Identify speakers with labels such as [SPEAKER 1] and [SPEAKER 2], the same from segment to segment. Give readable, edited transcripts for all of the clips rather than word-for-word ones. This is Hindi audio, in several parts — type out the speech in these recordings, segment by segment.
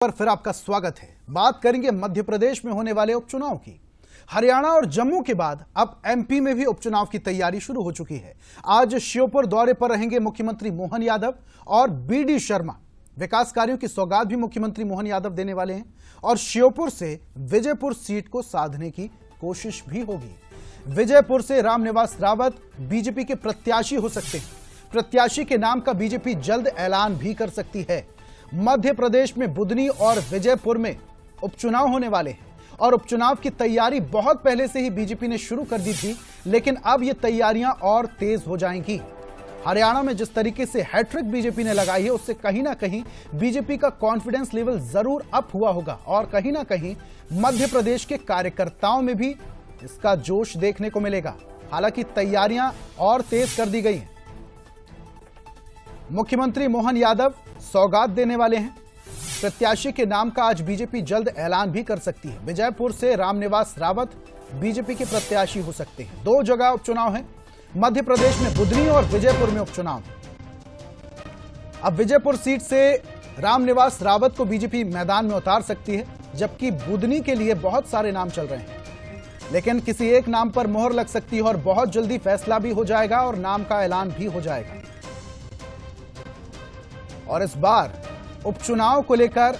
[SPEAKER 1] पर फिर आपका स्वागत है। बात करेंगे मध्य प्रदेश में होने वाले उपचुनाव की। हरियाणा और जम्मू के बाद अब एमपी में भी उपचुनाव की तैयारी शुरू हो चुकी है। आज श्योपुर दौरे पर रहेंगे मुख्यमंत्री मोहन यादव और बीडी शर्मा। विकास कार्यों की सौगात भी मुख्यमंत्री मोहन यादव देने वाले हैं और श्योपुर से विजयपुर सीट को साधने की कोशिश भी होगी। विजयपुर से रामनिवास रावत बीजेपी के प्रत्याशी हो सकते हैं। प्रत्याशी के नाम का बीजेपी जल्द ऐलान भी कर सकती है। मध्य प्रदेश में बुदनी और विजयपुर में उपचुनाव होने वाले हैं और उपचुनाव की तैयारी बहुत पहले से ही बीजेपी ने शुरू कर दी थी, लेकिन अब ये तैयारियां और तेज हो जाएंगी। हरियाणा में जिस तरीके से हैट्रिक बीजेपी ने लगाई है, उससे कहीं ना कहीं बीजेपी का कॉन्फिडेंस लेवल जरूर अप हुआ होगा और कहीं ना कहीं मध्य प्रदेश के कार्यकर्ताओं में भी इसका जोश देखने को मिलेगा। हालांकि तैयारियां और तेज कर दी गई हैं। मुख्यमंत्री मोहन यादव सौगात देने वाले हैं। प्रत्याशी के नाम का आज बीजेपी जल्द ऐलान भी कर सकती है। विजयपुर से रामनिवास रावत बीजेपी के प्रत्याशी हो सकते हैं। दो जगह उपचुनाव है, मध्य प्रदेश में बुदनी और विजयपुर में उपचुनाव। अब विजयपुर सीट से रामनिवास रावत को बीजेपी मैदान में उतार सकती है, जबकि बुदनी के लिए बहुत सारे नाम चल रहे हैं, लेकिन किसी एक नाम पर मोहर लग सकती है और बहुत जल्दी फैसला भी हो जाएगा और नाम का ऐलान भी हो जाएगा। और इस बार उपचुनाव को लेकर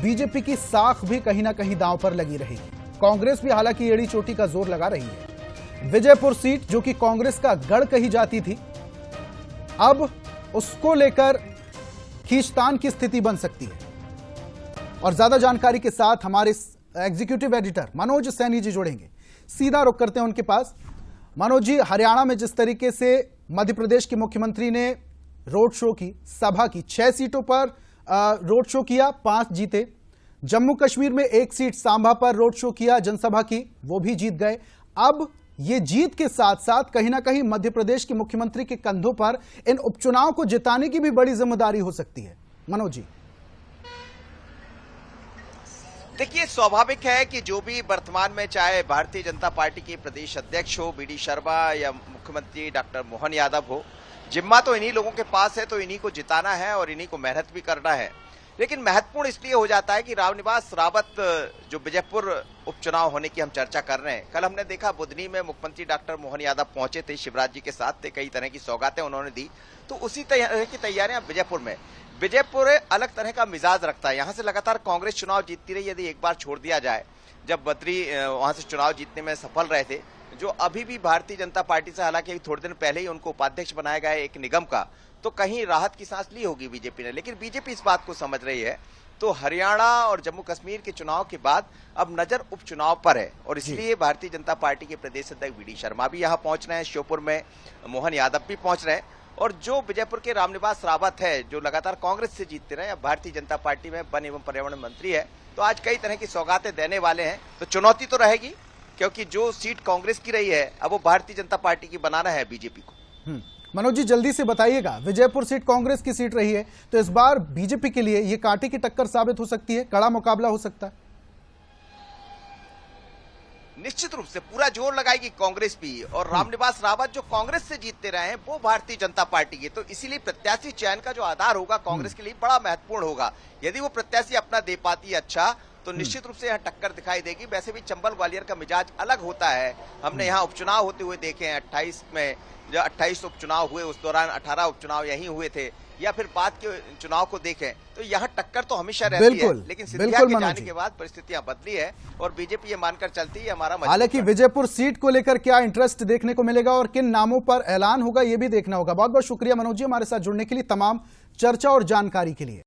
[SPEAKER 1] बीजेपी की साख भी कहीं ना कहीं दांव पर लगी रहेगी। कांग्रेस भी हालांकि एड़ी चोटी का जोर लगा रही है। विजयपुर सीट जो कि कांग्रेस का गढ़ कही जाती थी, अब उसको लेकर खींचतान की स्थिति बन सकती है। और ज्यादा जानकारी के साथ हमारे एग्जीक्यूटिव एडिटर मनोज सैनी जी जुड़ेंगे। सीधा रुख करते हैं उनके पास। मनोज जी, हरियाणा में जिस तरीके से मध्य प्रदेश के मुख्यमंत्री ने रोड शो की, सभा की, 6 सीटों पर रोड शो किया, 5 जीते। जम्मू कश्मीर में 1 सीट सांबा पर रोड शो किया, जनसभा की, वो भी जीत गए। अब ये जीत के साथ साथ कहीं ना कहीं मध्य प्रदेश के मुख्यमंत्री के कंधों पर इन उपचुनाव को जिताने की भी बड़ी जिम्मेदारी हो सकती है। मनोज जी,
[SPEAKER 2] देखिए, स्वाभाविक है कि जो भी वर्तमान में चाहे भारतीय जनता पार्टी के प्रदेश अध्यक्ष हो बीडी शर्मा या मुख्यमंत्री डॉक्टर मोहन यादव हो, जिम्मा तो इन्हीं लोगों के पास है, तो इन्हीं को जिताना है और इन्हीं को मेहनत भी करना है। लेकिन महत्वपूर्ण इसलिए हो जाता है कि रामनिवास रावत जो विजयपुर उपचुनाव होने की हम चर्चा कर रहे हैं, कल हमने देखा बुदनी में मुख्यमंत्री डॉक्टर मोहन यादव पहुंचे थे, शिवराज जी के साथ थे, कई तरह की सौगातें उन्होंने दी। तो उसी तरह की तैयारियां विजयपुर में। विजयपुर अलग तरह का मिजाज रखता है। यहाँ से लगातार कांग्रेस चुनाव जीतती रही। यदि एक बार छोड़ दिया जाए, जब बद्री वहां से चुनाव जीतने में सफल रहे थे, जो अभी भी भारतीय जनता पार्टी से हालांकि थोड़े दिन पहले ही उनको उपाध्यक्ष बनाया गया है एक निगम का, तो कहीं राहत की सांस ली होगी बीजेपी ने। लेकिन बीजेपी इस बात को समझ रही है। तो हरियाणा और जम्मू कश्मीर के चुनाव के बाद अब नजर उपचुनाव पर है और इसलिए भारतीय जनता पार्टी के प्रदेश अध्यक्ष बीडी शर्मा भी यहाँ पहुंच रहे हैं, श्योपुर में मोहन यादव भी पहुंच रहे हैं और जो विजयपुर के रामनिवास रावत है, जो लगातार कांग्रेस से जीतते रहे, अब भारतीय जनता पार्टी में वन एवं पर्यावरण मंत्री है, तो आज कई तरह की सौगातें देने वाले हैं। तो चुनौती तो रहेगी, क्योंकि जो सीट कांग्रेस की रही है, अब वो भारतीय जनता पार्टी की बनाना है बीजेपी को।
[SPEAKER 1] मनोज जी, जल्दी से बताइएगा, विजयपुर सीट कांग्रेस की सीट रही है, तो इस बार बीजेपी के लिए ये कांटे की टक्कर साबित हो सकती है, कड़ा मुकाबला हो सकता है।
[SPEAKER 2] निश्चित रूप से पूरा जोर लगाएगी कांग्रेस भी, और रामनिवास रावत जो कांग्रेस से जीतते रहे हैं वो भारतीय जनता पार्टी के, तो इसीलिए प्रत्याशी चयन का जो आधार होगा कांग्रेस के लिए बड़ा महत्वपूर्ण होगा। यदि वो प्रत्याशी अपना दे पाती है अच्छा, तो निश्चित रूप से यहाँ टक्कर दिखाई देगी। वैसे भी चंबल ग्वालियर का मिजाज अलग होता है। हमने यहाँ उपचुनाव होते हुए देखे हैं। 28 में जो 28 उपचुनाव हुए, उस दौरान 18 उपचुनाव यहीं हुए थे, या फिर बाद के चुनाव को देखें तो यहाँ टक्कर तो हमेशा रहती है। लेकिन सिंधिया के जाने के बाद परिस्थितियां बदली है और बीजेपी ये मानकर चलती है हमारा।
[SPEAKER 1] हालांकि विजयपुर सीट को लेकर क्या इंटरेस्ट देखने को मिलेगा और किन नामों पर ऐलान होगा, ये भी देखना होगा। बहुत बहुत शुक्रिया मनोज जी, हमारे साथ जुड़ने के लिए, तमाम चर्चा और जानकारी के लिए।